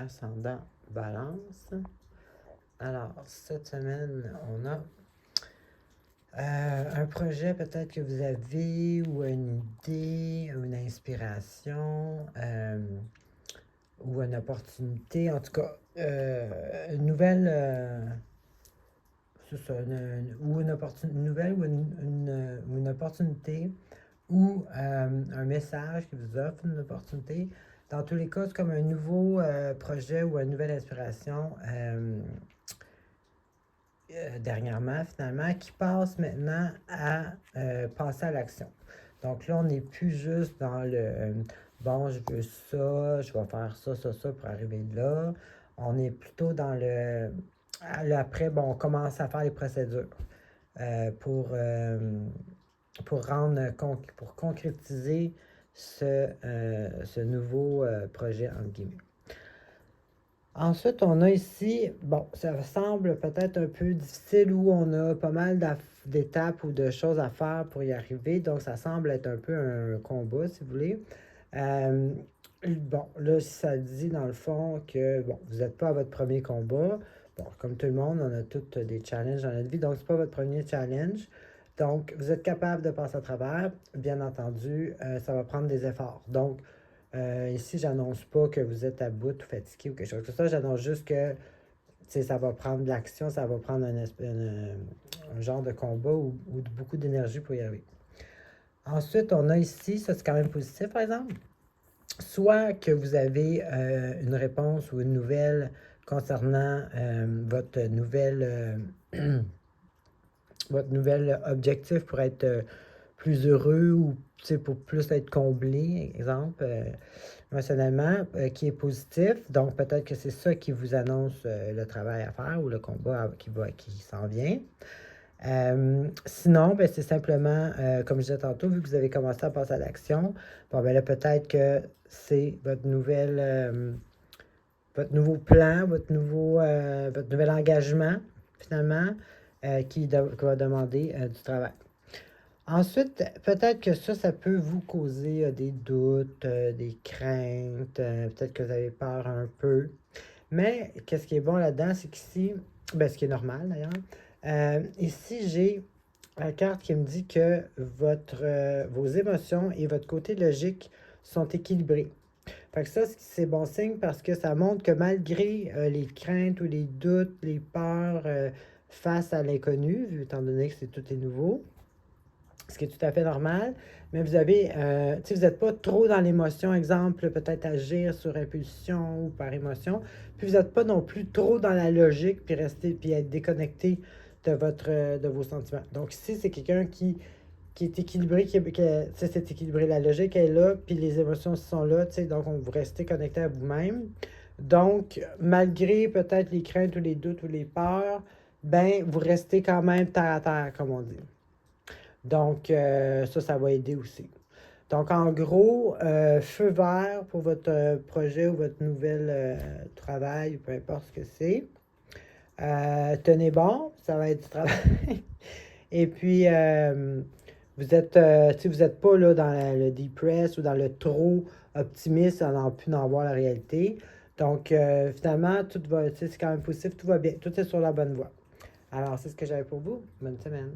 ascendant Balance. Alors, cette semaine, on a un projet peut-être que vous avez, ou une idée, une inspiration, ou une opportunité, en tout cas, une nouvelle, c'est ça, ou une nouvelle ou une opportunité, ou un message qui vous offre une opportunité. Dans tous les cas, c'est comme un nouveau projet ou une nouvelle inspiration dernièrement, finalement, qui passe maintenant à passer à l'action. Donc là, on n'est plus juste dans le bon, je veux ça, je vais faire ça pour arriver là. On est plutôt dans le après, bon, on commence à faire les procédures pour rendre, pour concrétiser ce nouveau projet, entre guillemets. Ensuite, on a ici, bon, ça semble peut-être un peu difficile où on a pas mal d'étapes ou de choses à faire pour y arriver. Donc, ça semble être un peu un combat, si vous voulez. Bon, là, ça dit dans le fond que, bon, vous n'êtes pas à votre premier combat. Bon, comme tout le monde, on a tous des challenges dans notre vie. Donc, ce n'est pas votre premier challenge. Donc, vous êtes capable de passer à travers. Bien entendu, ça va prendre des efforts. Donc, ici, j'annonce pas que vous êtes à bout ou fatigué ou quelque chose comme ça. J'annonce juste que ça va prendre de l'action, ça va prendre un genre de combat ou beaucoup d'énergie pour y arriver. Ensuite, on a ici, ça c'est quand même positif par exemple, soit que vous avez une réponse ou une nouvelle concernant votre nouvel objectif pour être plus heureux ou pour plus être comblé, exemple, émotionnellement, qui est positif. Donc, peut-être que c'est ça qui vous annonce le travail à faire ou le combat qui s'en vient. Sinon, ben, c'est simplement, comme je disais tantôt, vu que vous avez commencé à passer à l'action, bon, ben là, peut-être que c'est votre nouveau plan, votre nouvel engagement, finalement, qui va demander du travail. Ensuite, peut-être que ça peut vous causer des doutes, des craintes, peut-être que vous avez peur un peu. Mais qu'est-ce qui est bon là-dedans, c'est qu'ici, ben, ce qui est normal d'ailleurs, ici j'ai la carte qui me dit que vos émotions et votre côté logique sont équilibrés. Fait que ça, c'est bon signe parce que ça montre que malgré les craintes ou les doutes, les peurs face à l'inconnu, étant donné que tout est nouveau, ce qui est tout à fait normal, mais vous avez, vous n'êtes pas trop dans l'émotion, exemple, peut-être agir sur impulsion ou par émotion, puis vous n'êtes pas non plus trop dans la logique, puis être déconnecté de vos sentiments. Donc ici, c'est quelqu'un qui est équilibré, c'est équilibré, la logique est là, puis les émotions sont là, donc vous restez connecté à vous-même. Donc, malgré peut-être les craintes ou les doutes ou les peurs, ben, vous restez quand même terre à terre, comme on dit. Donc, ça va aider aussi. Donc, en gros, feu vert pour votre projet ou votre nouvel travail, peu importe ce que c'est. Tenez bon, ça va être du travail. Et puis, vous n'êtes pas là dans le depress ou dans le trop optimiste en plus d'en voir la réalité. Donc, finalement, c'est quand même positif, tout va bien, tout est sur la bonne voie. Alors, c'est ce que j'avais pour vous. Bonne semaine.